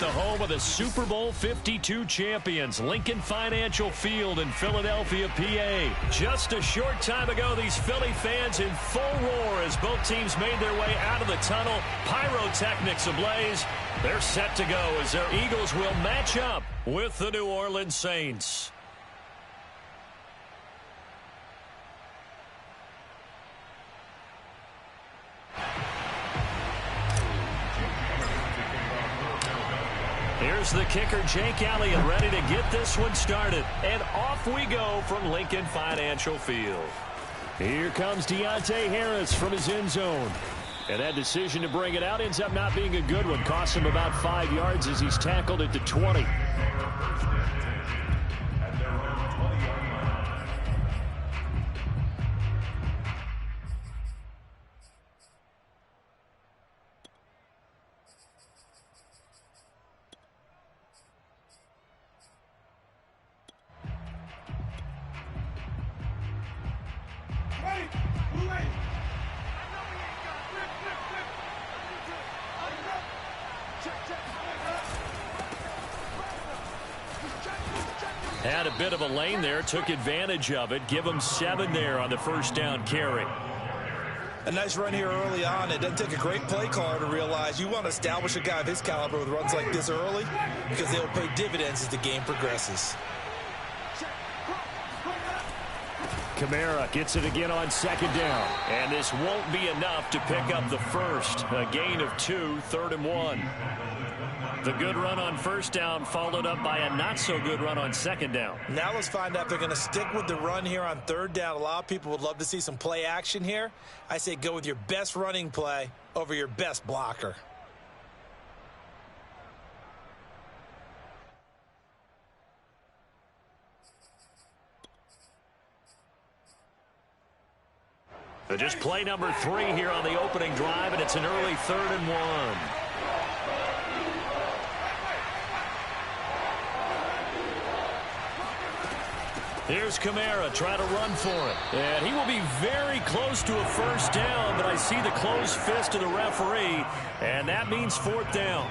the home of the Super Bowl 52 champions, Lincoln Financial Field in Philadelphia, PA. Just a short time ago, these Philly fans in full roar as both teams made their way out of the tunnel. Pyrotechnics ablaze. They're set to go as their Eagles will match up with the New Orleans Saints. Here's the kicker, Jake Elliott, ready to get this one started. And off we go from Lincoln Financial Field. Here comes Deontay Harris from his end zone. And that decision to bring it out ends up not being a good one. Costs him about 5 yards as he's tackled at the 20. Had a bit of a lane there, took advantage of it. Give him 7 there on the first down carry. A nice run here early on. It doesn't take a great play caller to realize you want to establish a guy of his caliber with runs like this early because they'll pay dividends as the game progresses. Kamara gets it again on second down. And this won't be enough to pick up the first. A gain of 2, 3rd and 1. The good run on first down followed up by a not-so-good run on second down. Now let's find out if they're going to stick with the run here on 3rd down. A lot of people would love to see some play action here. I say go with your best running play over your best blocker. So just play number 3 here on the opening drive, and it's an early 3rd and 1. Here's Kamara, try to run for it. And he will be very close to a first down, but I see the closed fist of the referee, and that means 4th down.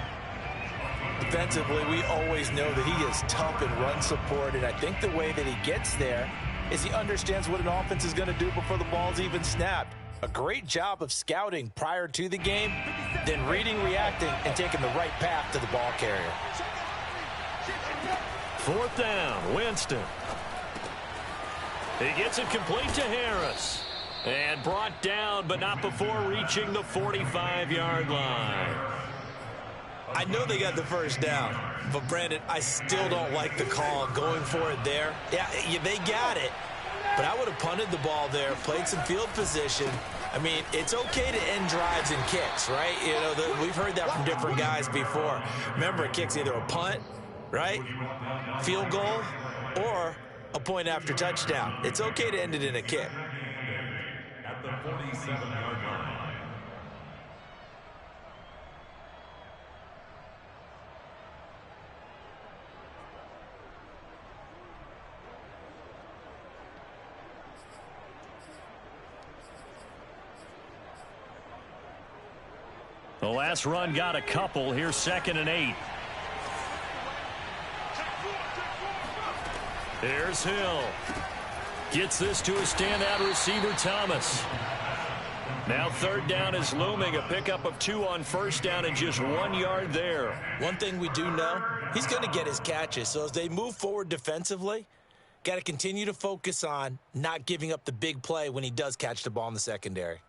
Defensively, we always know that he is tough in run support, and I think the way that he gets there is he understands what an offense is going to do before the ball's even snapped. A great job of scouting prior to the game, then reading, reacting, and taking the right path to the ball carrier. 4th down, Winston. He gets it complete to Harris. And brought down, but not before reaching the 45-yard line. I know they got the first down, but Brandon, I still don't like the call going for it there. Yeah, they got it, but I would have punted the ball there, played some field position. I mean, it's okay to end drives and kicks, right? You know, we've heard that from different guys before. Remember, a kick's either a punt, right, field goal, or a point after touchdown. It's okay to end it in a kick. At the 47-yard line. The last run got a couple. Here's 2nd and 8. Here's Hill. Gets this to a standout receiver, Thomas. Now 3rd down is looming. A pickup of 2 on first down and just 1 yard there. One thing we do know, he's going to get his catches. So as they move forward defensively, got to continue to focus on not giving up the big play when he does catch the ball in the secondary.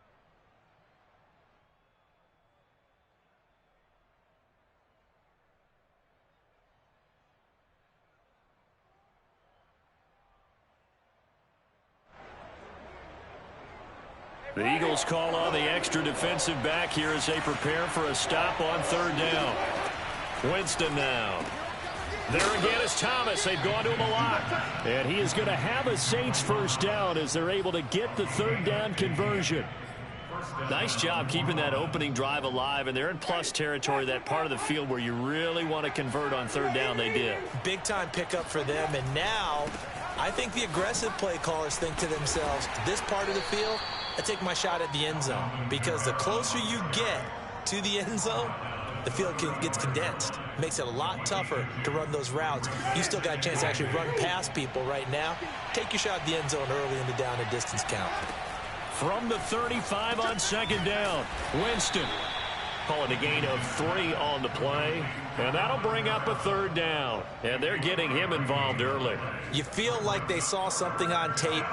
The Eagles call on the extra defensive back here as they prepare for a stop on 3rd down. Winston now. There again is Thomas. They've gone to him a lot. And he is going to have a Saints first down as they're able to get the 3rd down conversion. Nice job keeping that opening drive alive, and they're in plus territory, that part of the field where you really want to convert on 3rd down. They did. Big time pickup for them, and now I think the aggressive play callers think to themselves, this part of the field, I take my shot at the end zone, because the closer you get to the end zone, the field gets condensed. Makes it a lot tougher to run those routes. You still got a chance to actually run past people right now. Take your shot at the end zone early in the down and distance count. From the 35 on second down, Winston. Calling a gain of 3 on the play, and that'll bring up a third down. And they're getting him involved early. You feel like they saw something on tape,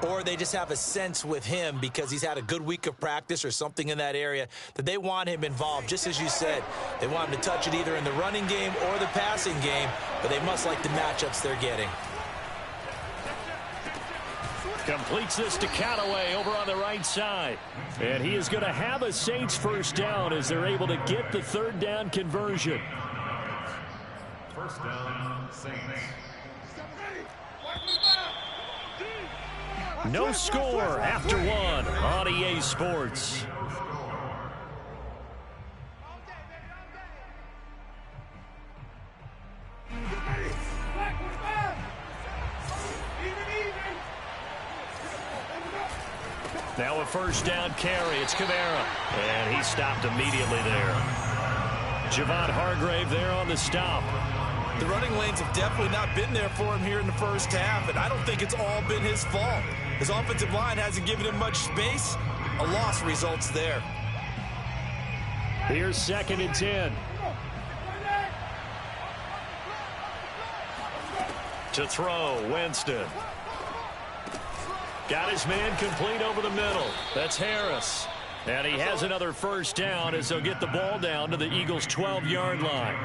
or they just have a sense with him because he's had a good week of practice or something in that area that they want him involved. Just as you said, they want him to touch it either in the running game or the passing game, but they must like the matchups they're getting. Completes this to Callaway over on the right side. And he is going to have a Saints first down as they're able to get the third down conversion. First down, Saints. No score after 1 on EA Sports. Now a first down carry. It's Kamara. And he stopped immediately there. Javon Hargrave there on the stop. The running lanes have definitely not been there for him here in the first half, and I don't think it's all been his fault. His offensive line hasn't given him much space. A loss results there. Here's 2nd and 10. To throw, Winston. Got his man complete over the middle. That's Harris. And he has another first down as they'll get the ball down to the Eagles' 12-yard line.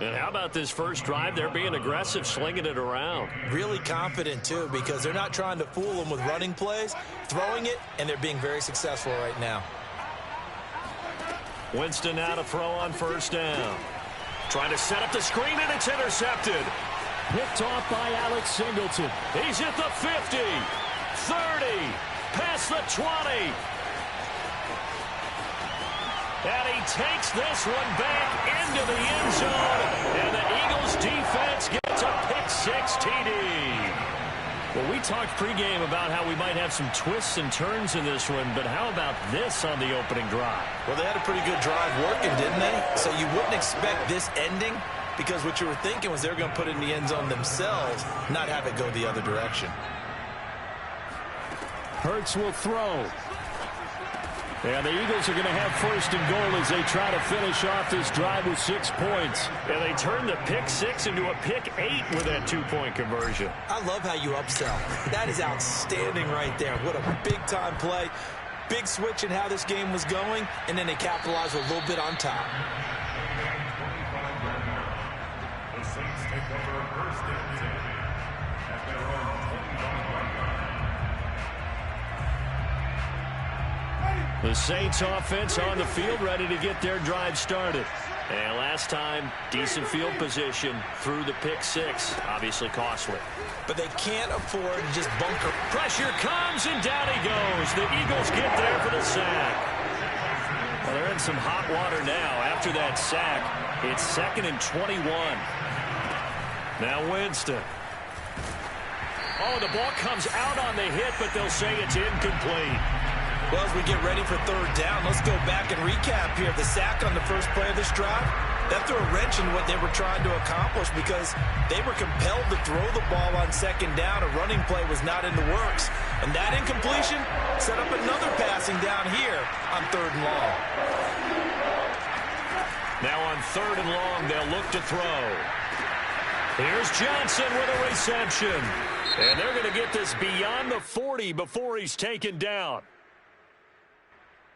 And how about this first drive? They're being aggressive, slinging it around. Really confident, too, because they're not trying to fool them with running plays, throwing it, and they're being very successful right now. Winston now to throw on first down. Trying to set up the screen, and it's intercepted. Picked off by Alex Singleton. He's at the 50, 30, past the 20. And he takes this one back into the end zone. And the Eagles defense gets a pick-6 TD. Well, we talked pregame about how we might have some twists and turns in this one, but how about this on the opening drive? Well, they had a pretty good drive working, didn't they? So you wouldn't expect this ending because what you were thinking was they were going to put it in the end zone themselves, not have it go the other direction. Hurts will throw. And the Eagles are going to have first and goal as they try to finish off this drive with 6 points. And they turn the pick-6 into a pick-8 with that 2-point conversion. I love how you upsell. That is outstanding right there. What a big-time play. Big switch in how this game was going, and then they capitalize a little bit on top. The Saints take over first and 10 at their own 20-yard line. The Saints offense on the field ready to get their drive started. And last time, decent field position through the pick-6. Obviously costly. But they can't afford to just bunker. Pressure comes, and down he goes. The Eagles get there for the sack. Well, they're in some hot water now after that sack. It's 2nd and 21. Now Winston. Oh, the ball comes out on the hit, but they'll say it's incomplete. Well, as we get ready for third down, let's go back and recap here. The sack on the first play of this drive, that threw a wrench in what they were trying to accomplish because they were compelled to throw the ball on second down. A running play was not in the works. And that incompletion set up another passing down here on 3rd and long. Now on 3rd and long, they'll look to throw. Here's Johnson with a reception. And they're going to get this beyond the 40 before he's taken down.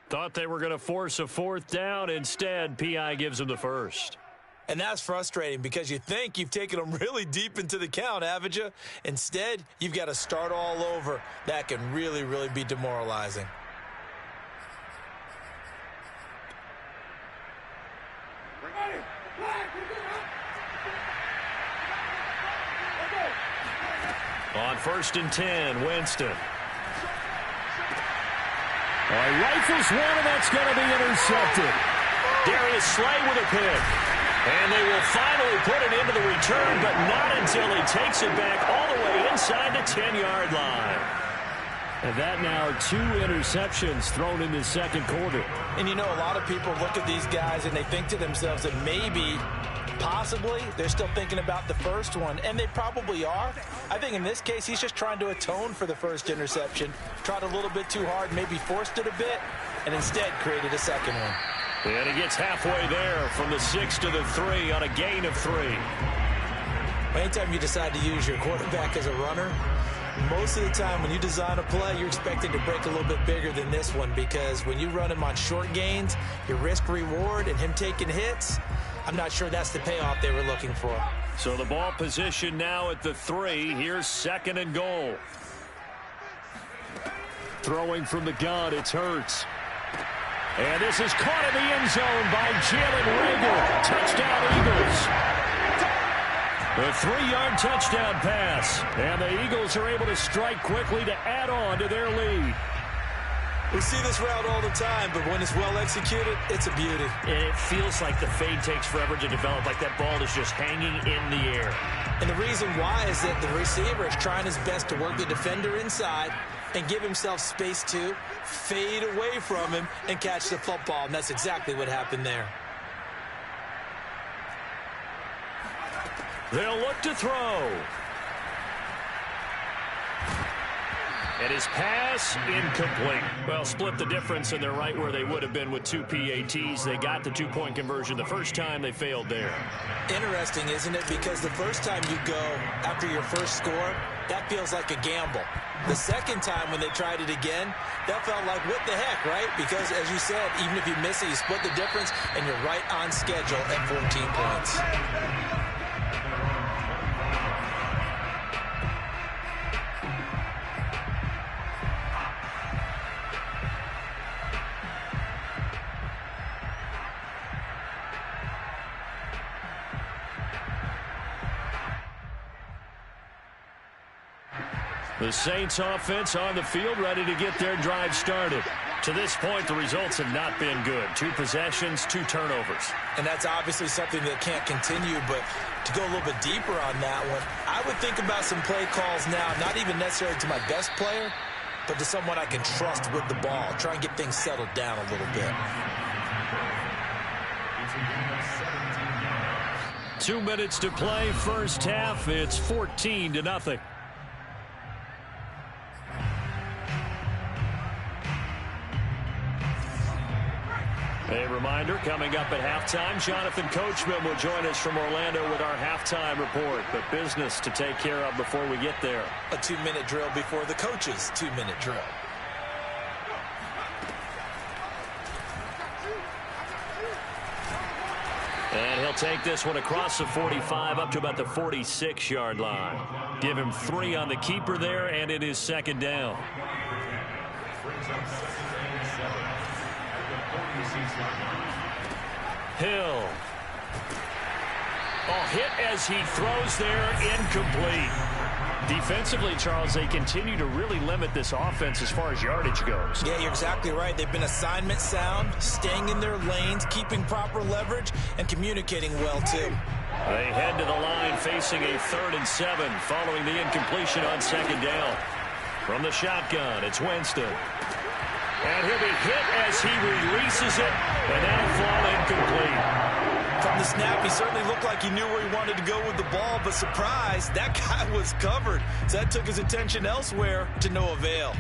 Thought they were going to force a 4th down. Instead, P.I. gives them the first. And that's frustrating because you think you've taken them really deep into the count, haven't you? Instead, you've got to start all over. That can really, really be demoralizing. On 1st and 10, Winston. Rifles one, and that's going to be intercepted. Darius Slay with a pick. And they will finally put it into the return, but not until he takes it back all the way inside the 10-yard line. And that now 2 interceptions thrown in the second quarter. And you know, a lot of people look at these guys and they think to themselves that maybe, possibly, they're still thinking about the first one, and they probably are. I think in this case, he's just trying to atone for the first interception, tried a little bit too hard, maybe forced it a bit, and instead created a second one. And he gets halfway there from the 6 to the 3 on a gain of 3. Anytime you decide to use your quarterback as a runner, most of the time when you design a play, you're expecting to break a little bit bigger than this one, because when you run him on short gains, your risk-reward and him taking hits, I'm not sure that's the payoff they were looking for. So the ball position now at the 3. Here's 2nd and goal. Throwing from the gun, it's Hurts. And this is caught in the end zone by Jalen Reagor. Touchdown, Eagles. A 3-yard touchdown pass. And the Eagles are able to strike quickly to add on to their lead. We see this route all the time, but when it's well executed, it's a beauty. And it feels like the fade takes forever to develop, like that ball is just hanging in the air. And the reason why is that the receiver is trying his best to work the defender inside and give himself space to fade away from him and catch the football, and that's exactly what happened there. They'll look to throw. And his pass incomplete. Well, split the difference, and they're right where they would have been with 2 PATs. They got the 2-point conversion the first time. They failed there. Interesting, isn't it? Because the first time you go after your first score, that feels like a gamble. The second time when they tried it again, that felt like, what the heck, right? Because, as you said, even if you miss it, you split the difference, and you're right on schedule at 14 points. The Saints offense on the field, ready to get their drive started. To this point, the results have not been good. 2 possessions, 2 turnovers. And that's obviously something that can't continue, but to go a little bit deeper on that one, I would think about some play calls now, not even necessarily to my best player, but to someone I can trust with the ball. Try and get things settled down a little bit. 2 minutes to play, first half. It's 14-0. A reminder, coming up at halftime, Jonathan Coachman will join us from Orlando with our halftime report. But business to take care of before we get there. A 2-minute drill before the coach's 2-minute drill. And he'll take this one across the 45 up to about the 46-yard line. Give him 3 on the keeper there, and it is 2nd down. Hill. Oh, hit as he throws there, incomplete. Defensively, Charles, they continue to really limit this offense as far as yardage goes. Yeah, you're exactly right. They've been assignment sound, staying in their lanes, keeping proper leverage, and communicating well, too. They head to the line facing a 3rd and 7 following the incompletion on 2nd down. From the shotgun, it's Winston. And he'll be hit as he releases it, and that'll fall incomplete. From the snap, he certainly looked like he knew where he wanted to go with the ball, but surprise, that guy was covered. So that took his attention elsewhere to no avail.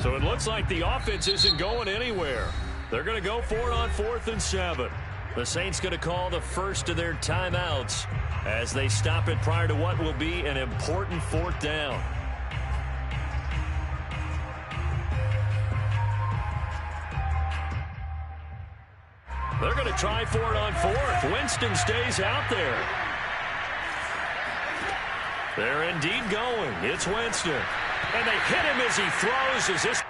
So it looks like the offense isn't going anywhere. They're going to go for it on 4th and 7. The Saints going to call the first of their timeouts as they stop it prior to what will be an important 4th down. They're going to try for it on 4th. Winston stays out there. They're indeed going. It's Winston. And they hit him as he throws. Is this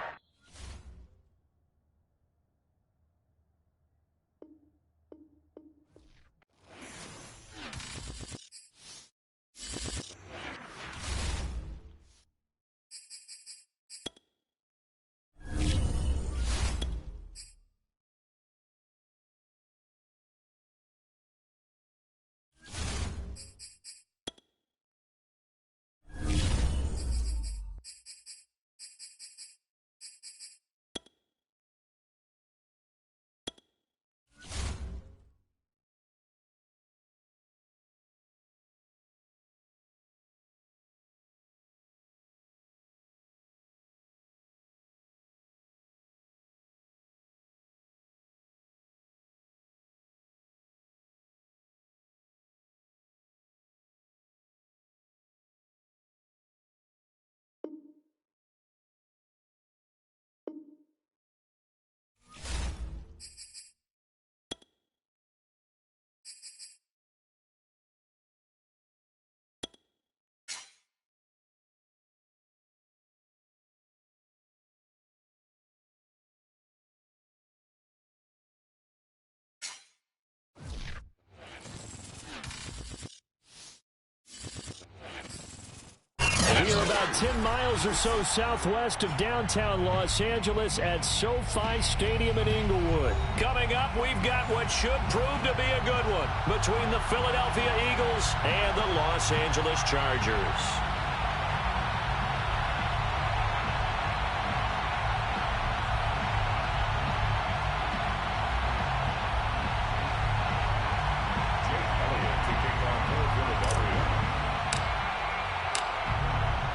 10 miles or so southwest of downtown Los Angeles at SoFi Stadium in Inglewood. Coming up, we've got what should prove to be a good one between the Philadelphia Eagles and the Los Angeles Chargers.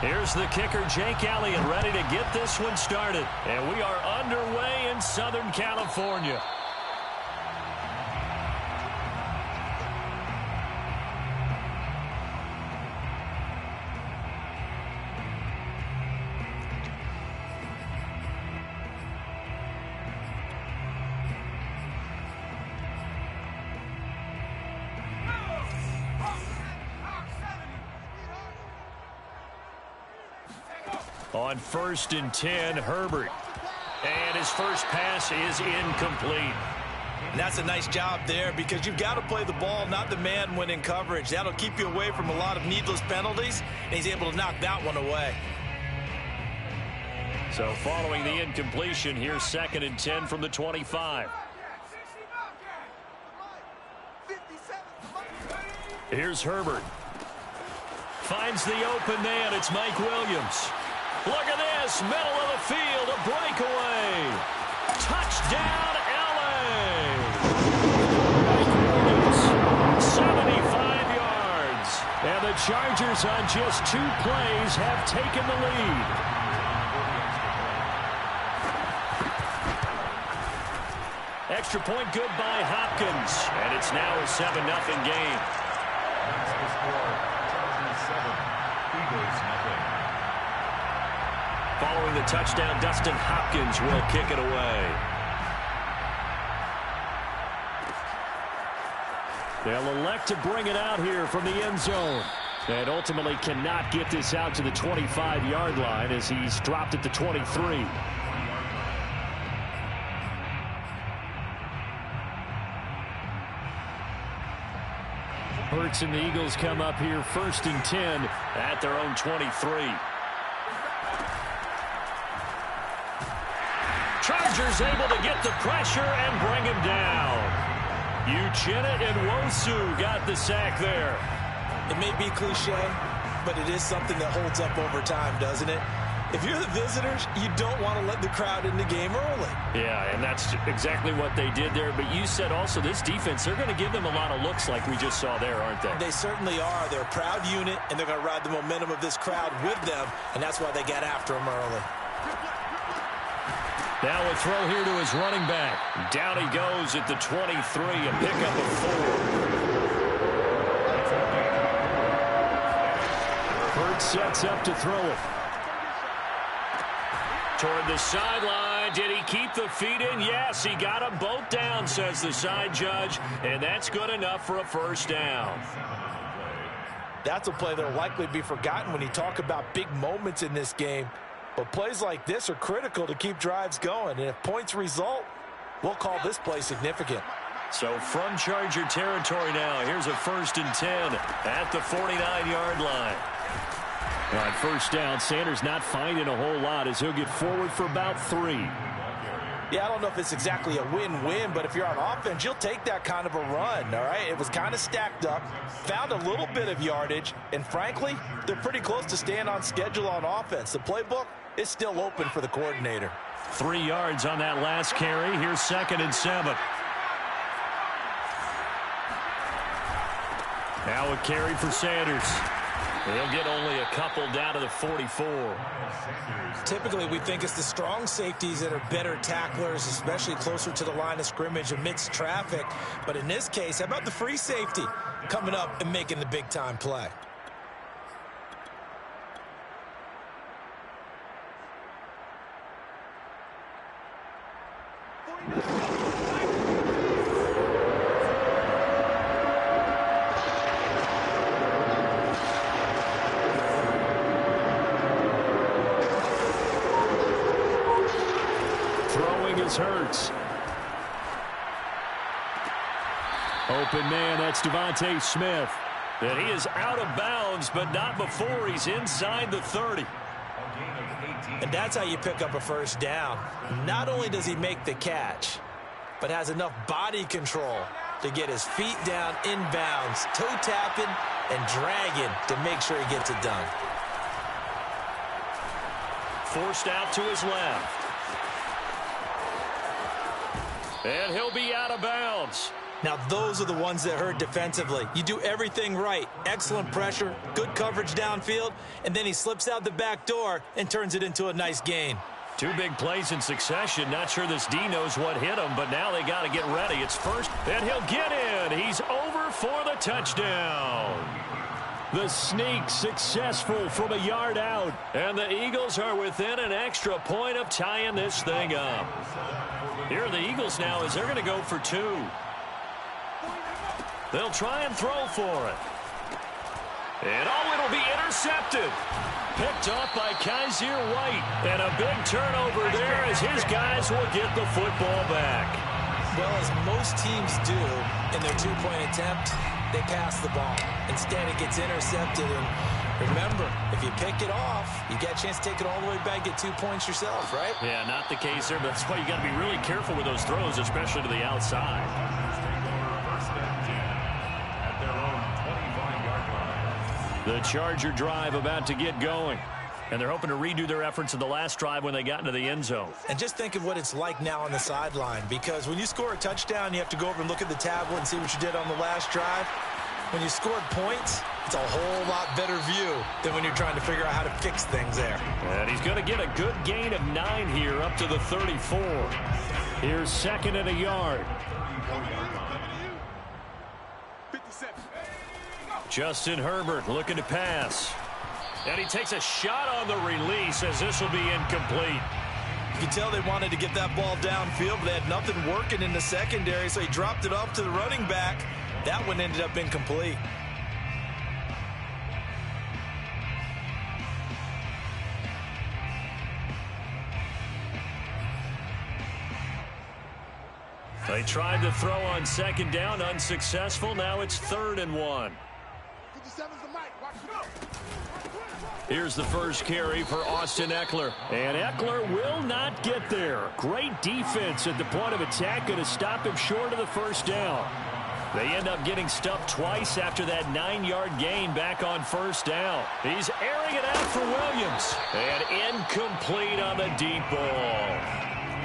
Here's the kicker, Jake Elliott, ready to get this one started. And we are underway in Southern California. On 1st and 10, Herbert. And his first pass is incomplete. And that's a nice job there because you've got to play the ball, not the man when in coverage. That'll keep you away from a lot of needless penalties, and he's able to knock that one away. So following the incompletion, here's 2nd and 10 from the 25. Here's Herbert. Finds the open man. It's Mike Williams. Look at this, middle of the field, a breakaway. Touchdown, L.A. Mike Williams, 75 yards. And the Chargers on just 2 plays have taken the lead. Extra point good by Hopkins. And it's now a 7-0 game. That's the score. Chargers 7, Eagles 0. Following the touchdown, Dustin Hopkins will kick it away. They'll elect to bring it out here from the end zone. And ultimately cannot get this out to the 25-yard line as he's dropped at the 23. Hurts and the Eagles come up here 1st and 10 at their own 23. Chargers able to get the pressure and bring him down. Uchenna and Nwosu got the sack there. It may be cliche, but it is something that holds up over time, doesn't it? If you're the visitors, you don't want to let the crowd in the game early. Yeah, and that's exactly what they did there. But you said also this defense, they're going to give them a lot of looks like we just saw there, aren't they? They certainly are. They're a proud unit, and they're going to ride the momentum of this crowd with them, and that's why they got after them early. Now a throw here to his running back. Down he goes at the 23, a pickup of 4. Hurts sets up to throw it. Toward the sideline. Did he keep the feet in? Yes, he got them both down, says the side judge, and that's good enough for a 1st down. That's a play that will likely be forgotten when you talk about big moments in this game. But plays like this are critical to keep drives going. And if points result, we'll call this play significant. So from Charger territory now, here's a 1st and 10 at the 49-yard line. On 1st down, Sanders not finding a whole lot as he'll get forward for about 3. Yeah, I don't know if it's exactly a win-win, but if you're on offense, you'll take that kind of a run, all right? It was kind of stacked up, found a little bit of yardage, and frankly, they're pretty close to staying on schedule on offense. The playbook is still open for the coordinator. 3 yards on that last carry. Here's 2nd and 7. Now a carry for Sanders. He'll get only a couple down to the 44. Typically, we think it's the strong safeties that are better tacklers, especially closer to the line of scrimmage amidst traffic. But in this case, how about the free safety coming up and making the big-time play? Hurts. Open man, that's Devontae Smith. And he is out of bounds, but not before he's inside the 30. And that's how you pick up a first down. Not only does he make the catch, but has enough body control to get his feet down inbounds, toe tapping and dragging to make sure he gets it done. Forced out to his left. And he'll be out of bounds. Now, those are the ones that hurt defensively. You do everything right. Excellent pressure, good coverage downfield, and then he slips out the back door and turns it into a nice gain. Two big plays in succession. Not sure this D knows what hit him, but now they got to get ready. It's first, and he'll get in. He's over for the touchdown. The sneak successful from a yard out, and the Eagles are within an extra point of tying this thing up. Here are the Eagles now as they're going to go for two. They'll try and throw for it. And it'll be intercepted. Picked off by Kaiser White. And a big turnover there as his guys will get the football back. Well, as most teams do in their two-point attempt, they pass the ball. Instead, it gets intercepted. And remember, if you pick it off, you get a chance to take it all the way back, get 2 points yourself, right? Yeah, not the case there, but that's why you got to be really careful with those throws, especially to the outside. The Charger drive about to get going. And they're hoping to redo their efforts in the last drive when they got into the end zone. And just think of what it's like now on the sideline, because when you score a touchdown, you have to go over and look at the tablet and see what you did on the last drive. When you scored points, it's a whole lot better view than when you're trying to figure out how to fix things there. And he's going to get a good gain of 9 here up to the 34. Here's second and a yard. Justin Herbert looking to pass. And he takes a shot on the release as this will be incomplete. You can tell they wanted to get that ball downfield, but they had nothing working in the secondary, so he dropped it off to the running back. That one ended up incomplete. They tried to throw on second down, unsuccessful. Now it's 3rd and 1. Here's the first carry for Austin Eckler. And Eckler will not get there. Great defense at the point of attack, going to stop him short of the first down. They end up getting stuffed twice after that 9-yard gain back on first down. He's airing it out for Williams. And incomplete on the deep ball.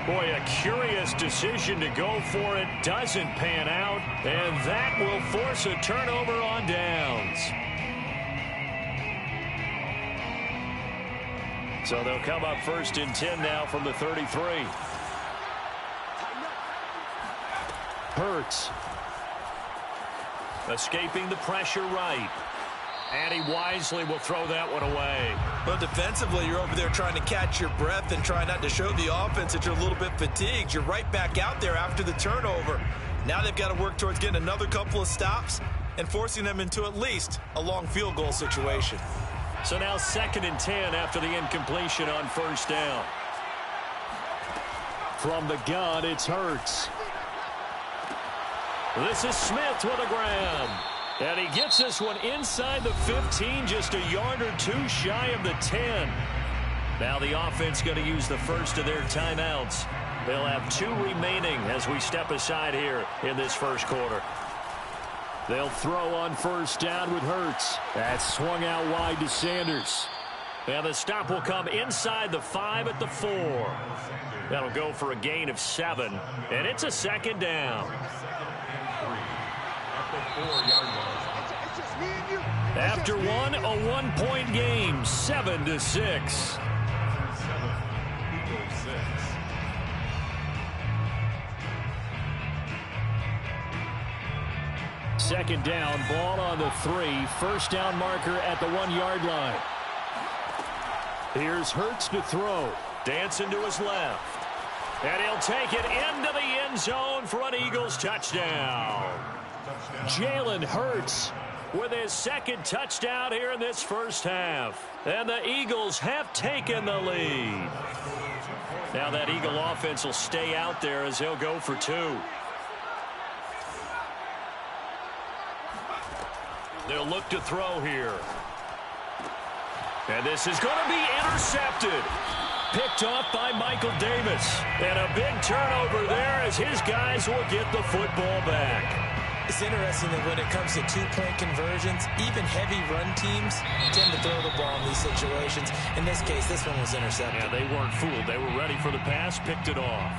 Boy, a curious decision to go for it. Doesn't pan out. And that will force a turnover on downs. So they'll come up 1st and 10 now from the 33. Hurts. Escaping the pressure right. And he wisely will throw that one away. Well, defensively, you're over there trying to catch your breath and try not to show the offense that you're a little bit fatigued. You're right back out there after the turnover. Now they've got to work towards getting another couple of stops and forcing them into at least a long field goal situation. So now 2nd and 10 after the incompletion on first down. From the gun, it's Hurts. This is Smith with a grab. And he gets this one inside the 15, just a yard or two shy of the 10. Now the offense going to use the first of their timeouts. They'll have 2 remaining as we step aside here in this first quarter. They'll throw on first down with Hurts. That's swung out wide to Sanders. And the stop will come inside the 5 at the 4. That'll go for a gain of 7. And it's a 2nd down. After one, a 1-point game, 7-6. Second down, ball on the 3. First down marker at the 1-yard line. Here's Hurts to throw. Dancing to his left. And he'll take it into the end zone for an Eagles touchdown. Jalen Hurts with his 2nd touchdown here in this first half. And the Eagles have taken the lead. Now that Eagle offense will stay out there as they'll go for 2. They'll look to throw here. And this is going to be intercepted. Picked off by Michael Davis. And a big turnover there as his guys will get the football back. It's interesting that when it comes to two-point conversions, even heavy run teams tend to throw the ball in these situations. In this case, this one was intercepted. Yeah, they weren't fooled. They were ready for the pass, picked it off.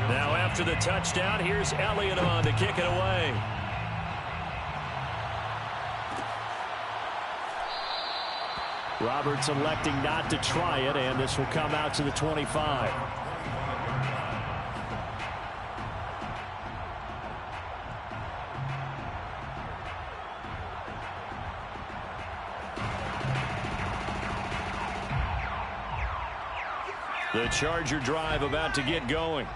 Now after the touchdown, here's Elliott on to kick it away. Roberts electing not to try it, and this will come out to the 25. The Charger drive about to get going.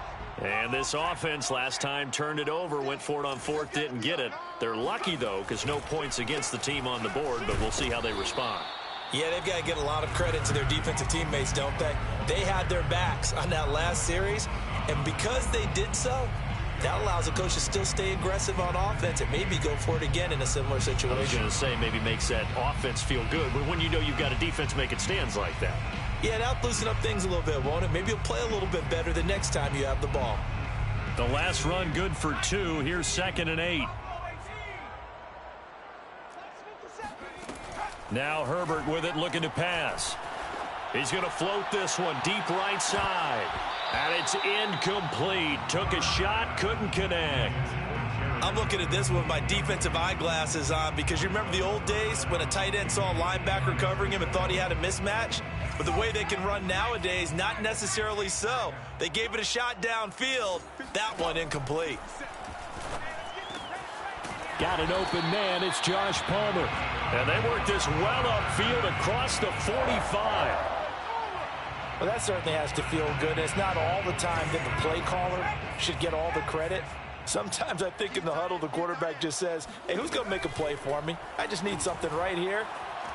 And this offense last time turned it over, went for it on fourth, didn't get it. They're lucky, though, because no points against the team on the board, but we'll see how they respond. Yeah, they've got to get a lot of credit to their defensive teammates, don't they? They had their backs on that last series, and because they did so, that allows the coach to still stay aggressive on offense and maybe go for it again in a similar situation. I was going to say maybe makes that offense feel good, but when you know you've got a defense making stands like that. Yeah, that'll loosen up things a little bit, won't it? Maybe you'll play a little bit better the next time you have the ball. The last run good for 2. Here's 2nd and 8. Now Herbert with it, looking to pass. He's going to float this one deep right side. And it's incomplete. Took a shot, couldn't connect. I'm looking at this with my defensive eyeglasses on because you remember the old days when a tight end saw a linebacker covering him and thought he had a mismatch? But the way they can run nowadays, not necessarily so. They gave it a shot downfield. That one incomplete. Got an open man. It's Josh Palmer. And they work this well upfield across the 45. Well, that certainly has to feel good. It's not all the time that the play caller should get all the credit. Sometimes I think in the huddle, the quarterback just says, hey, who's going to make a play for me? I just need something right here.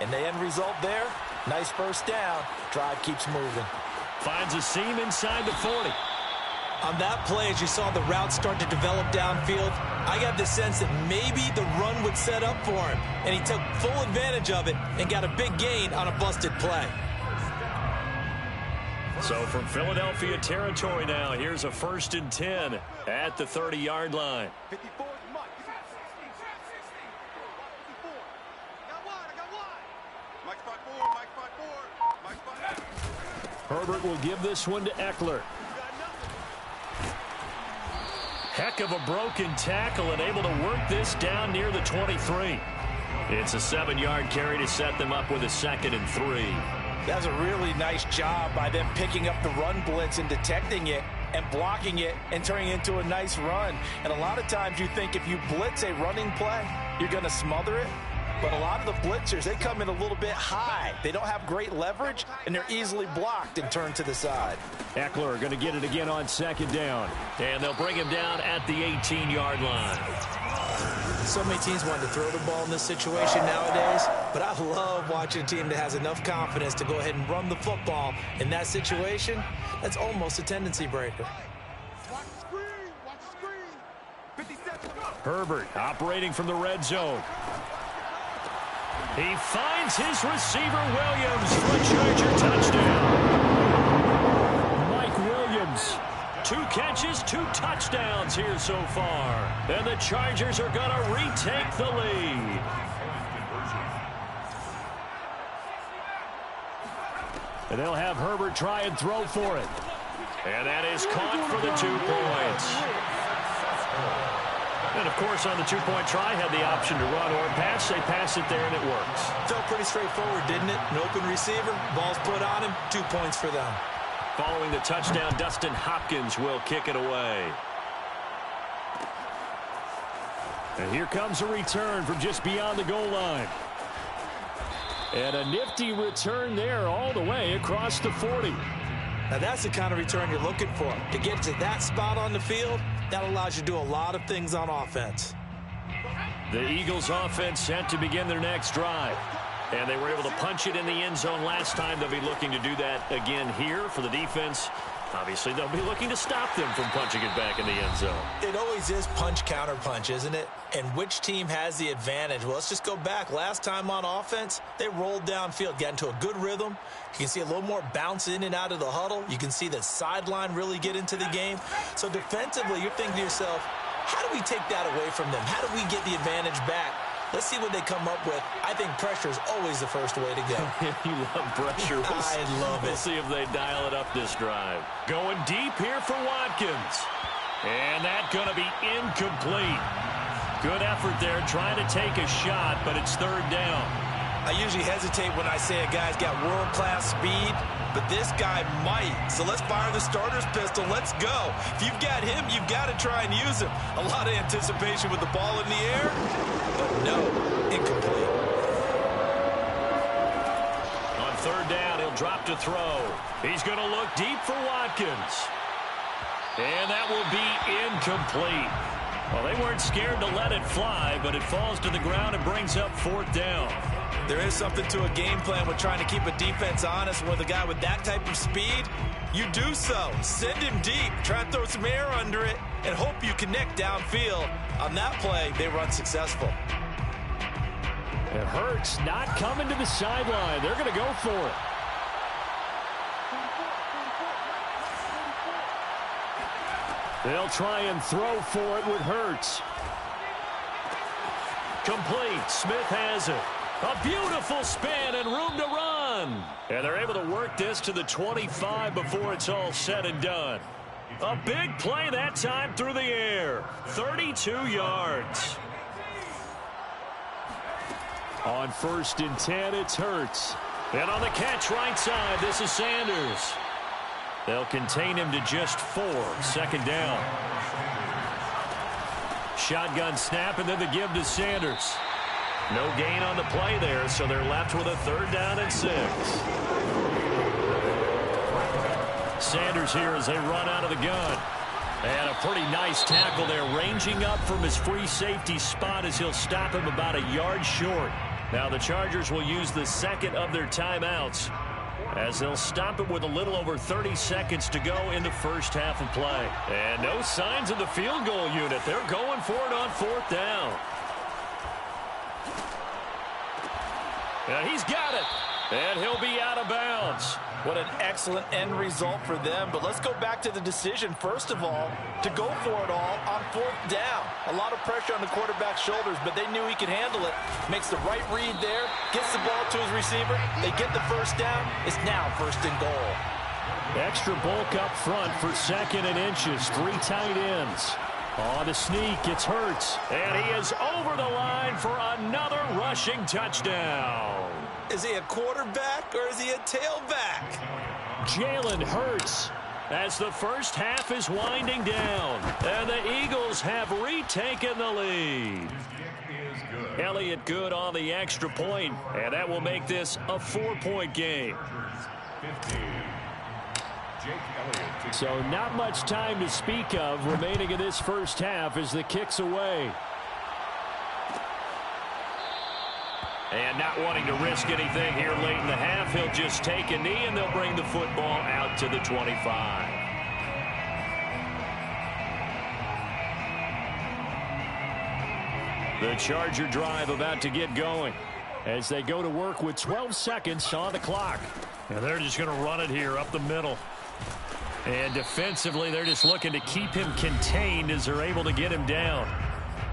And the end result there, nice first down. Drive keeps moving. Finds a seam inside the 40. On that play, as you saw the route start to develop downfield, I got the sense that maybe the run would set up for him. And he took full advantage of it and got a big gain on a busted play. So from Philadelphia territory now, here's a 1st and 10 at the 30-yard line. Herbert will give this one to Eckler. Heck of a broken tackle and able to work this down near the 23. It's a 7-yard carry to set them up with a 2nd and 3. That's a really nice job by them picking up the run blitz and detecting it and blocking it and turning it into a nice run. And a lot of times you think if you blitz a running play, you're going to smother it. But a lot of the blitzers, they come in a little bit high. They don't have great leverage, and they're easily blocked and turned to the side. Eckler going to get it again on 2nd down. And they'll bring him down at the 18-yard line. So many teams want to throw the ball in this situation nowadays, but I love watching a team that has enough confidence to go ahead and run the football in that situation. That's almost a tendency breaker. Herbert operating from the red zone. He finds his receiver Williams for a Charger touchdown. Mike Williams, 2 catches, 2 touchdowns here so far. And the Chargers are going to retake the lead. And they'll have Herbert try and throw for it. And that is caught for the 2 points. And, of course, on the 2-point try, had the option to run or pass. They pass it there, and it works. Felt pretty straightforward, didn't it? An open receiver, ball's put on him, 2 points for them. Following the touchdown, Dustin Hopkins will kick it away. And here comes a return from just beyond the goal line. And a nifty return there all the way across the 40. Now, that's the kind of return you're looking for. To get to that spot on the field, that allows you to do a lot of things on offense. The Eagles offense set to begin their next drive. And they were able to punch it in the end zone last time. They'll be looking to do that again here for the defense. Obviously, they'll be looking to stop them from punching it back in the end zone. It always is punch-counter-punch, isn't it? And which team has the advantage? Well, let's just go back. Last time on offense, they rolled downfield, got into a good rhythm. You can see a little more bounce in and out of the huddle. You can see the sideline really get into the game. So defensively, you're thinking to yourself, how do we take that away from them? How do we get the advantage back? Let's see what they come up with. I think pressure is always the first way to go. You love pressure. I love it. We'll see if they dial it up this drive. Going deep here for Watkins. And that's going to be incomplete. Good effort there trying to take a shot, but it's third down. I usually hesitate when I say a guy's got world-class speed, but this guy might. So let's fire the starter's pistol. Let's go. If you've got him, you've got to try and use him. A lot of anticipation with the ball in the air, but no, incomplete. On third down, he'll drop to throw. He's going to look deep for Watkins. And that will be incomplete. Well, they weren't scared to let it fly, but it falls to the ground and brings up fourth down. There is something to a game plan with trying to keep a defense honest. With a guy with that type of speed, you do so. Send him deep, try and throw some air under it, and hope you connect downfield. On that play, they run successful. It hurts not coming to the sideline. They're going to go for it. They'll try and throw for it with Hurts. Complete. Smith has it. A beautiful spin and room to run. And they're able to work this to the 25 before it's all said and done. A big play that time through the air. 32 yards. On 1st and 10, it's Hurts. And on the catch right side, this is Sanders. They'll contain him to just 4. Second down. Shotgun snap, and then the give to Sanders. No gain on the play there, so they're left with a third down and 6. Sanders here as they run out of the gun. And a pretty nice tackle there, ranging up from his free safety spot as he'll stop him about a yard short. Now the Chargers will use the second of their timeouts as they'll stop it with a little over 30 seconds to go in the first half of play. And no signs of the field goal unit. They're going for it on fourth down. And he's got it. And he'll be out of bounds. What an excellent end result for them. But let's go back to the decision, first of all, to go for it all on fourth down. A lot of pressure on the quarterback's shoulders, but they knew he could handle it. Makes the right read there, gets the ball to his receiver. They get the first down. It's now 1st and goal. Extra bulk up front for 2nd and inches. 3 tight ends. On the sneak, it's Hurts. And he is over the line for another rushing touchdown. Is he a quarterback or is he a tailback? Jalen Hurts as the first half is winding down. And the Eagles have retaken the lead. Elliott good on the extra point, and that will make this a 4-point game. So not much time to speak of remaining in this first half as the kick's away. And not wanting to risk anything here late in the half, he'll just take a knee and they'll bring the football out to the 25. The Charger drive about to get going as they go to work with 12 seconds on the clock. And they're just going to run it here up the middle. And defensively, they're just looking to keep him contained as they're able to get him down.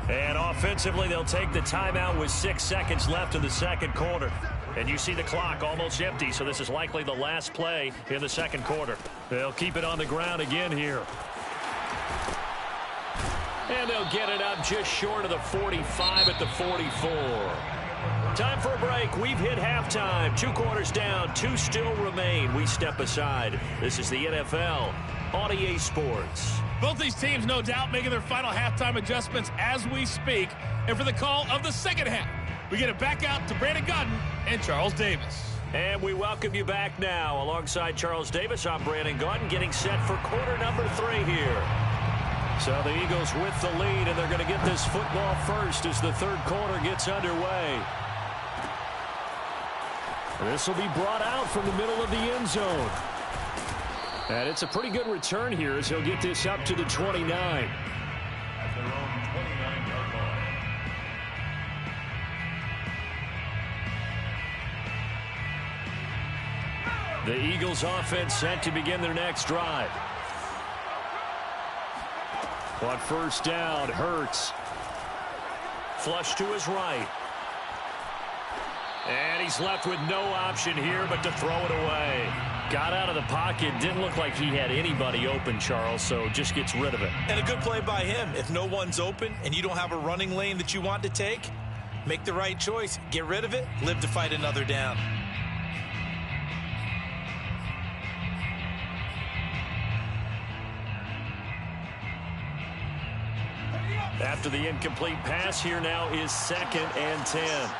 And offensively, they'll take the timeout with 6 seconds left in the second quarter. And you see the clock almost empty, so this is likely the last play in the second quarter. They'll keep it on the ground again here. And they'll get it up just short of the 45 at the 44. Time for a break. We've hit halftime. 2 quarters down. 2 still remain. We step aside. This is the NFL on EA Sports. Both these teams, no doubt, making their final halftime adjustments as we speak. And for the call of the second half, we get it back out to Brandon Gaudin and Charles Davis. And we welcome you back now. Alongside Charles Davis, I'm Brandon Gaudin, getting set for quarter number 3 here. So the Eagles with the lead, and they're going to get this football first as the third quarter gets underway. This will be brought out from the middle of the end zone. And it's a pretty good return here as he'll get this up to the 29. At their own 29-yard line. The Eagles offense set to begin their next drive. On first down, Hurts. Flush to his right. And he's left with no option here but to throw it away. Got out of the pocket. Didn't look like he had anybody open, Charles, so just gets rid of it. And a good play by him. If no one's open and you don't have a running lane that you want to take, make the right choice. Get rid of it. Live to fight another down. After the incomplete pass, here now is 2nd and 10.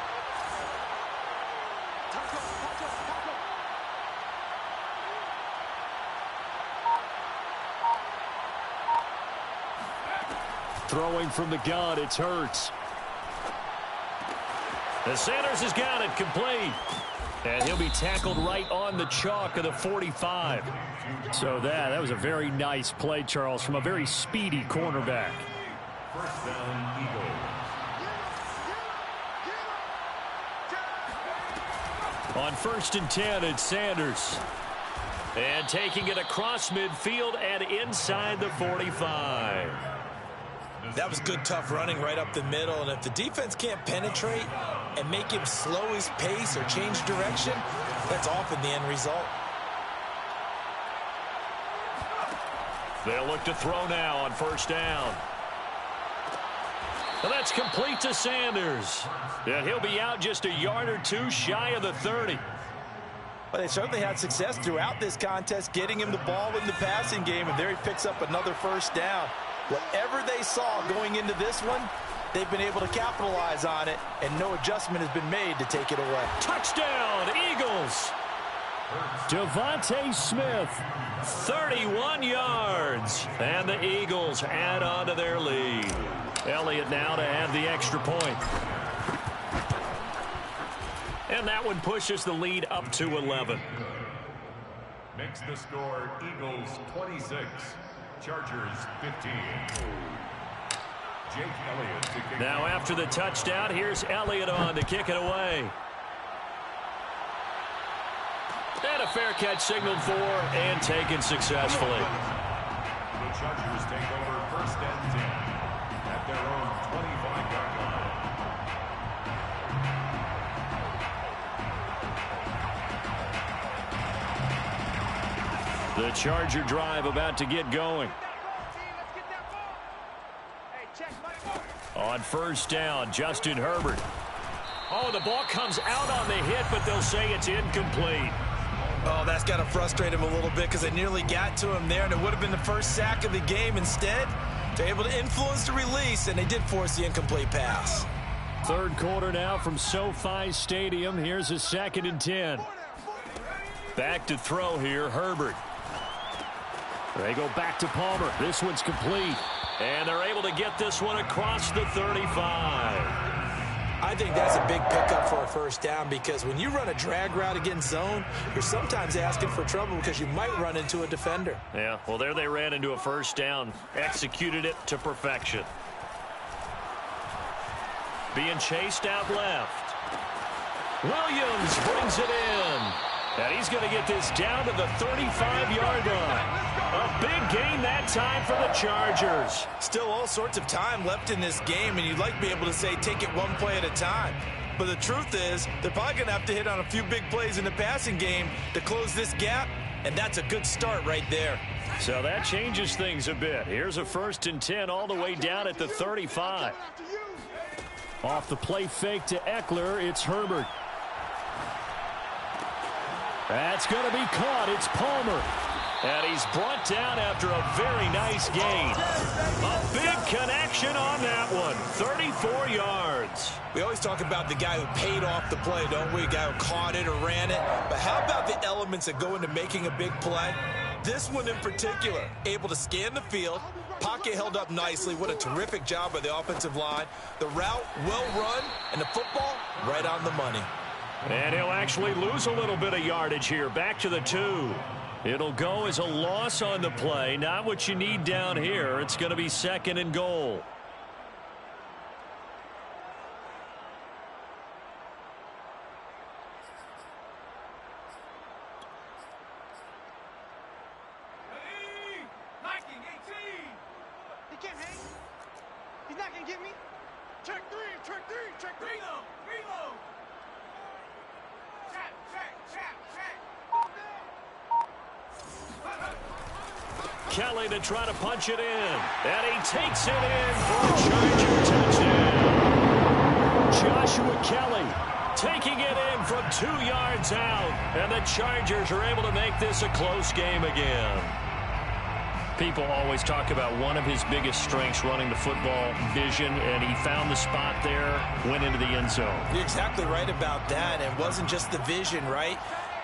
Throwing from the gun, it's Hurts. The Sanders has got it complete. And he'll be tackled right on the chalk of the 45. So that was a very nice play, Charles, from a very speedy cornerback. First down, Eagles. On 1st and 10, it's Sanders. And taking it across midfield and inside the 45. That was good, tough running right up the middle. And if the defense can't penetrate and make him slow his pace or change direction, that's often the end result. They'll look to throw now on 1st down. And that's complete to Sanders. And he'll be out just a yard or two shy of the 30. Well, they certainly had success throughout this contest getting him the ball in the passing game, and there he picks up another 1st down. Whatever they saw going into this one, they've been able to capitalize on it, and no adjustment has been made to take it away. Touchdown, Eagles. Devontae Smith, 31 yards. And the Eagles add on to their lead. Elliott now to have the extra point. And that one pushes the lead up to 11. Makes the score Eagles 26, Chargers 15. Jake Elliott to kick. Now after the touchdown, here's Elliott on to kick it away. And a fair catch signaled for and taken successfully. The Chargers take over 1st and 10 at their own 25-yard line. The Charger drive about to get going. On 1st down, Justin Herbert. Oh, the ball comes out on the hit, but they'll say it's incomplete. Oh, that's got to frustrate him a little bit because they nearly got to him there, and it would have been the first sack of the game. Instead, they're able to influence the release, and they did force the incomplete pass. 3rd quarter now from SoFi Stadium. Here's a 2nd and 10. Back to throw here, Herbert. They go back to Palmer. This one's complete. And they're able to get this one across the 35. I think that's a big pickup for a 1st down because when you run a drag route against zone, you're sometimes asking for trouble because you might run into a defender. Yeah, well, there they ran into a 1st down. Executed it to perfection. Being chased out left. Williams brings it in. And he's going to get this down to the 35-yard line. A big gain that time for the Chargers. Still all sorts of time left in this game, and you'd like to be able to say take it one play at a time. But the truth is, they're probably going to have to hit on a few big plays in the passing game to close this gap, and that's a good start right there. So that changes things a bit. Here's a 1st and 10 all the way down at the 35. Off the play fake to Eckler, it's Herbert. That's going to be caught. It's Palmer. And he's brought down after a very nice gain. A big connection on that one. 34 yards. We always talk about the guy who paid off the play, don't we? A guy who caught it or ran it. But how about the elements that go into making a big play? This one in particular, able to scan the field. Pocket held up nicely. What a terrific job by the offensive line. The route well run, and the football right on the money. And he'll actually lose a little bit of yardage here. Back to the 2. It'll go as a loss on the play. Not what you need down here. It's going to be 2nd and goal. Kelly to try to punch it in. And he takes it in for a Charger touchdown. Joshua Kelly taking it in from 2 yards out. And the Chargers are able to make this a close game again. People always talk about one of his biggest strengths running the football, vision, and he found the spot there, went into the end zone. You're exactly right about that. It wasn't just the vision, right?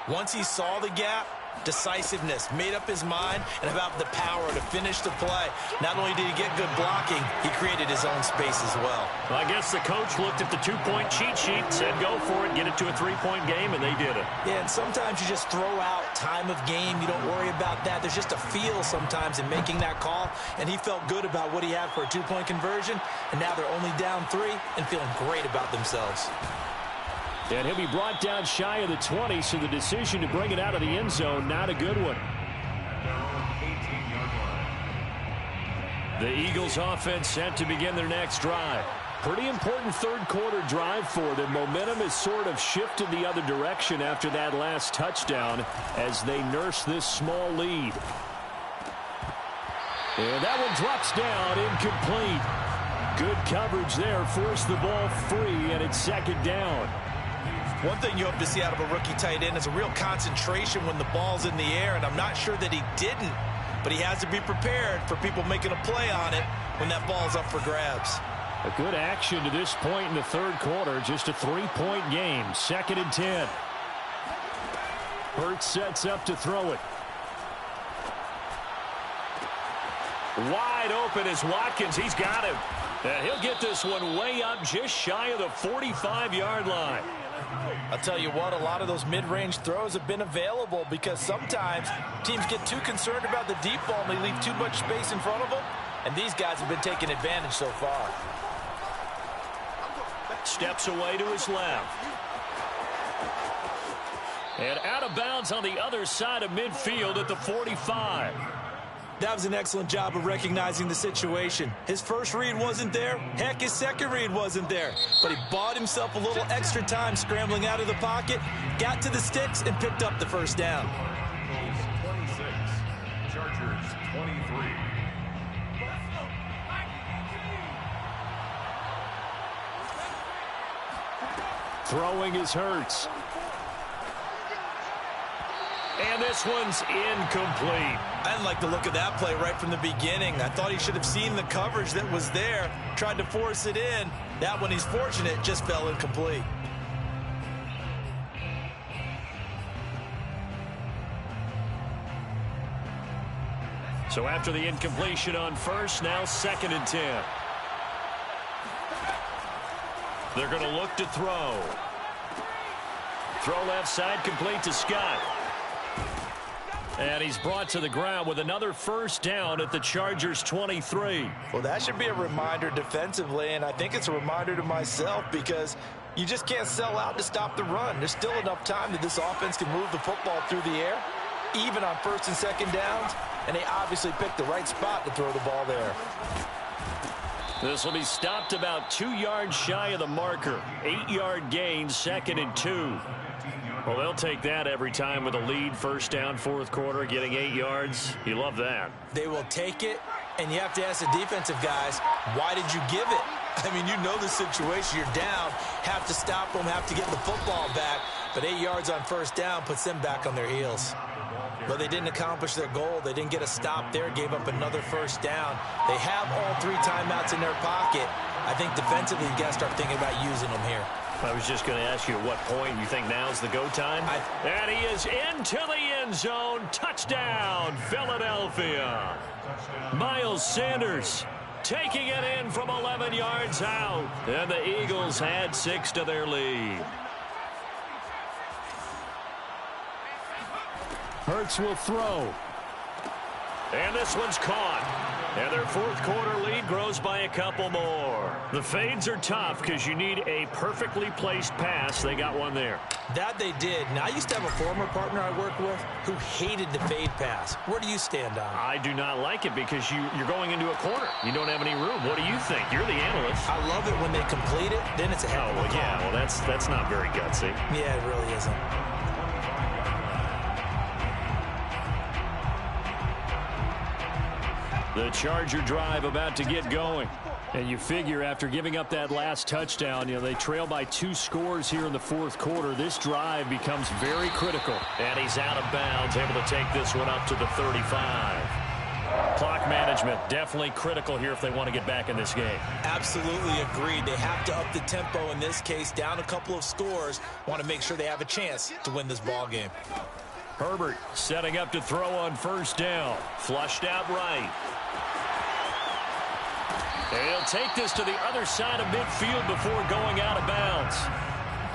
Once he saw the gap, decisiveness, made up his mind, and about the power to finish the play. Not only did he get good blocking, he created his own space as well. I guess the coach looked at the 2-point cheat sheet, said go for it, get it to a 3-point game, and they did it. Yeah, and sometimes you just throw out time of game. You don't worry about that. There's just a feel sometimes in making that call, and he felt good about what he had for a 2-point conversion, and now they're only down 3 and feeling great about themselves. And he'll be brought down shy of the 20, so the decision to bring it out of the end zone, not a good one. The Eagles offense set to begin their next drive. Pretty important third-quarter drive for them. Momentum has sort of shifted the other direction after that last touchdown as they nurse this small lead. And that one drops down, incomplete. Good coverage there, forced the ball free, and it's 2nd down. One thing you hope to see out of a rookie tight end is a real concentration when the ball's in the air, and I'm not sure that he didn't, but he has to be prepared for people making a play on it when that ball's up for grabs. A good action to this point in the third quarter, just a 3-point game, 2nd and 10. Hurts sets up to throw it. Wide open is Watkins. He's got him. And he'll get this one way up just shy of the 45-yard line. I'll tell you what, a lot of those mid-range throws have been available because sometimes teams get too concerned about the deep ball and they leave too much space in front of them, and these guys have been taking advantage so far. Steps away to his left. And out of bounds on the other side of midfield at the 45. That was an excellent job of recognizing the situation. His first read wasn't there. Heck, his second read wasn't there. But he bought himself a little extra time scrambling out of the pocket, got to the sticks, and picked up the first down. 26, Chargers 23. Throwing is Hurts. And this one's incomplete. I didn't like the look of that play right from the beginning. I thought he should have seen the coverage that was there, tried to force it in. That one, he's fortunate, just fell incomplete. So after the incompletion on first, now 2nd and 10. They're going to look to throw. Throw left side, complete to Scott. And he's brought to the ground with another first down at the Chargers 23. Well, that should be a reminder defensively, and I think it's a reminder to myself because you just can't sell out to stop the run. There's still enough time that this offense can move the football through the air, even on 1st and 2nd downs, and they obviously picked the right spot to throw the ball there. This will be stopped about 2 yards shy of the marker. 8-yard gain, 2nd and 2. Well, they'll take that every time with a lead, 1st down, 4th quarter, getting 8 yards. You love that. They will take it, and you have to ask the defensive guys, why did you give it? I mean, you know the situation. You're down, have to stop them, have to get the football back, but 8 yards on 1st down puts them back on their heels. But they didn't accomplish their goal. They didn't get a stop there, gave up another 1st down. They have all 3 timeouts in their pocket. I think defensively, you got to start thinking about using them here. I was just going to ask you at what point you think now's the go time. And he is into the end zone. Touchdown, Philadelphia. Miles Sanders taking it in from 11 yards out. And the Eagles add 6 to their lead. Hurts will throw. And this one's caught. And their fourth quarter lead grows by a couple more. The fades are tough because you need a perfectly placed pass. They got one there. That they did. Now, I used to have a former partner I worked with who hated the fade pass. Where do you stand on it? I do not like it because you're going into a corner. You don't have any room. What do you think? You're the analyst. I love it when they complete it. Then it's a heck of a call. Yeah, well, that's not very gutsy. Yeah, it really isn't. The Charger drive about to get going. And you figure after giving up that last touchdown, they trail by 2 scores here in the fourth quarter. This drive becomes very critical. And he's out of bounds, able to take this one up to the 35. Clock management, definitely critical here if they want to get back in this game. Absolutely agreed. They have to up the tempo in this case, down a couple of scores. Want to make sure they have a chance to win this ball game. Herbert setting up to throw on first down. Flushed out right. He'll take this to the other side of midfield before going out of bounds.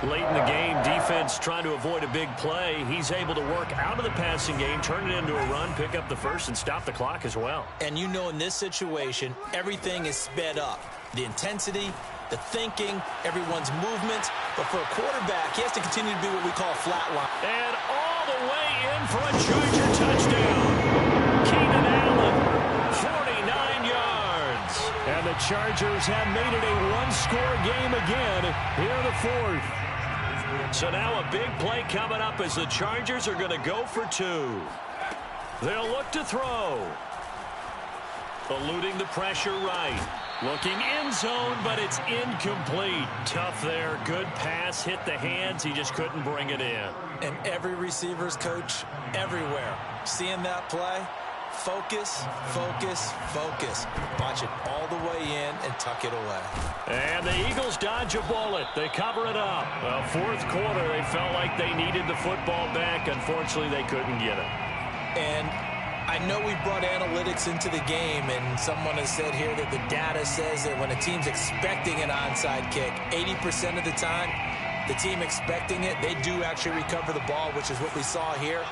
Late in the game, defense trying to avoid a big play. He's able to work out of the passing game, turn it into a run, pick up the first, and stop the clock as well. And you know in this situation, everything is sped up. The intensity, the thinking, everyone's movements. But for a quarterback, he has to continue to be what we call flat line. And all the way in for a Charger touchdown. Keenan Allen, 49 yards. And the Chargers have made it a one-score game again here in the fourth. So now a big play coming up as the Chargers are going to go for 2. They'll look to throw. Eluding the pressure right. Looking end zone, but it's incomplete. Tough there. Good pass. Hit the hands. He just couldn't bring it in. And every receiver's coach everywhere. Seeing that play, focus, focus, focus. Watch it all the way in and tuck it away. And the Eagles dodge a bullet. They cover it up. Well, fourth quarter, they felt like they needed the football back. Unfortunately, they couldn't get it. And I know we brought analytics into the game, and someone has said here that the data says that when a team's expecting an onside kick, 80% of the time, the team expecting it, they do actually recover the ball, which is what we saw here.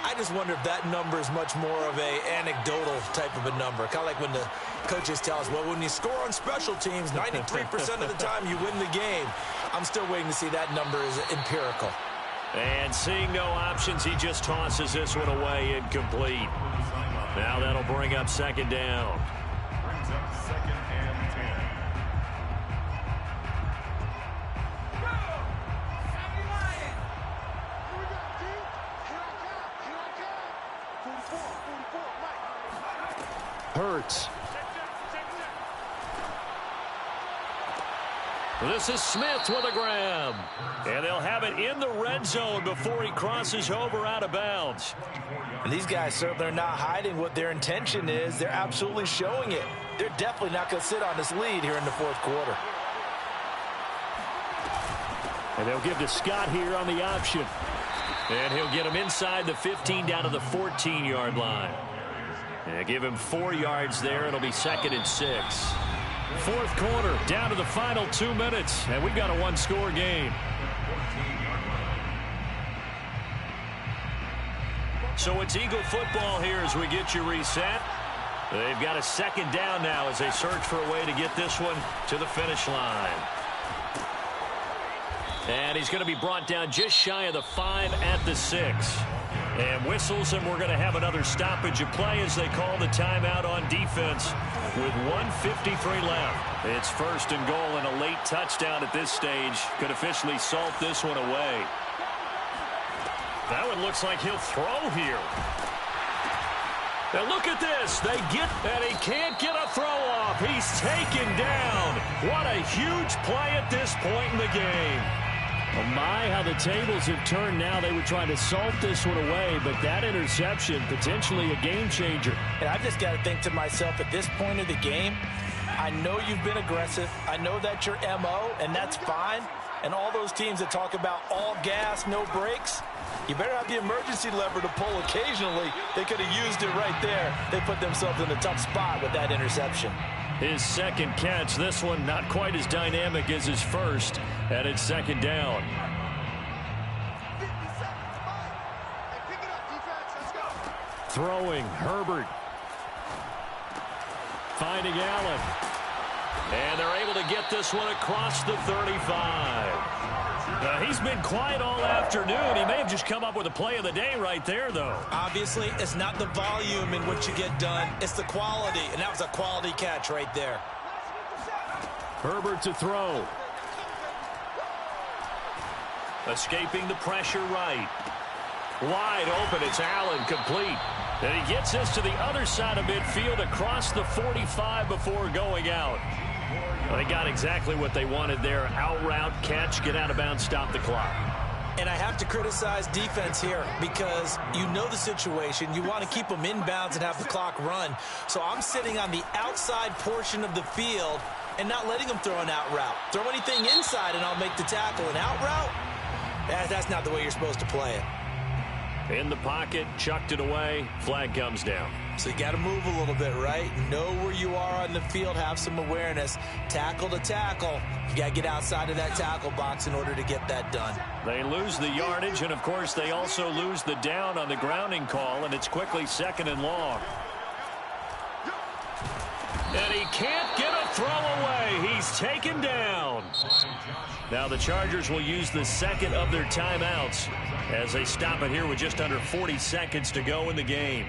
I just wonder if that number is much more of a anecdotal type of a number. Kind of like when the coaches tell us, well, when you score on special teams, 93% of the time you win the game. I'm still waiting to see that number is empirical. And seeing no options, he just tosses this one away, incomplete. Now that'll bring up second down. Brings up 2nd and 10. Hurts. This is Smith with a grab. And they'll have it in the red zone before he crosses over out of bounds. And these guys certainly are not hiding what their intention is. They're absolutely showing it. They're definitely not going to sit on this lead here in the fourth quarter. And they'll give to Scott here on the option. And he'll get him inside the 15 down to the 14-yard line. And give him 4 yards there. It'll be 2nd and 6. Fourth quarter, down to the final 2 minutes, and we've got a one-score game. So it's Eagle football here as we get you reset. They've got a second down now as they search for a way to get this one to the finish line. And he's going to be brought down just shy of the 5 at the 6. And whistles, and we're going to have another stoppage of play as they call the timeout on defense with 1:53 left. It's 1st and goal, and a late touchdown at this stage could officially salt this one away. That one looks like he'll throw here. Now look at this. They get, and he can't get a throw off. He's taken down. What a huge play at this point in the game. Oh my, how the tables have turned now. They were trying to salt this one away, but that interception, potentially a game changer. And I've just got to think to myself, at this point of the game, I know you've been aggressive. I know that's your MO, and that's fine. And all those teams that talk about all gas, no brakes, you better have the emergency lever to pull occasionally. They could have used it right there. They put themselves in a tough spot with that interception. His second catch, this one not quite as dynamic as his first, and it's 2nd down. Throwing, Herbert. Finding Allen. And they're able to get this one across the 35. He's been quiet all afternoon. He may have just come up with a play of the day right there, though. Obviously, it's not the volume in which you get done. It's the quality, and that was a quality catch right there. Herbert to throw. Escaping the pressure right. Wide open. It's Allen, complete. And he gets this to the other side of midfield across the 45 before going out. Well, they got exactly what they wanted there. Out route, catch, get out of bounds, stop the clock. And I have to criticize defense here because you know the situation. You want to keep them inbounds and have the clock run. So I'm sitting on the outside portion of the field and not letting them throw an out route. Throw anything inside and I'll make the tackle. An out route? That's not the way you're supposed to play it. In the pocket, chucked it away, flag comes down. So you got to move a little bit, right? Know where you are on the field, have some awareness. Tackle to tackle. You got to get outside of that tackle box in order to get that done. They lose the yardage, and of course they also lose the down on the grounding call, and it's quickly 2nd and long. And he can't get a throw away. He's taken down. Now the Chargers will use the second of their timeouts as they stop it here with just under 40 seconds to go in the game.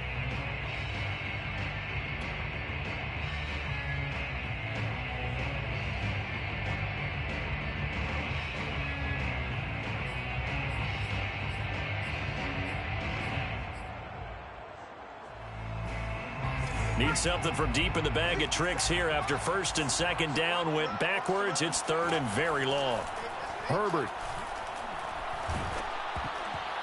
Need something from deep in the bag of tricks here after 1st and 2nd down went backwards. It's 3rd and very long. Herbert.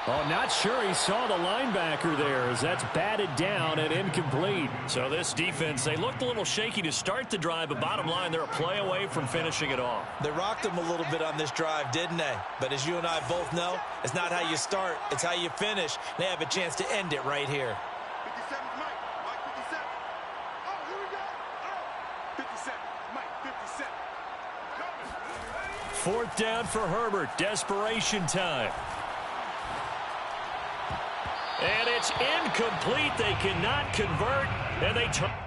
Oh, not sure he saw the linebacker there as that's batted down and incomplete. So this defense, they looked a little shaky to start the drive, but bottom line, they're a play away from finishing it off. They rocked him a little bit on this drive, didn't they? But as you and I both know, it's not how you start, it's how you finish. They have a chance to end it right here. 4th down for Herbert. Desperation time. And it's incomplete. They cannot convert, and they turn.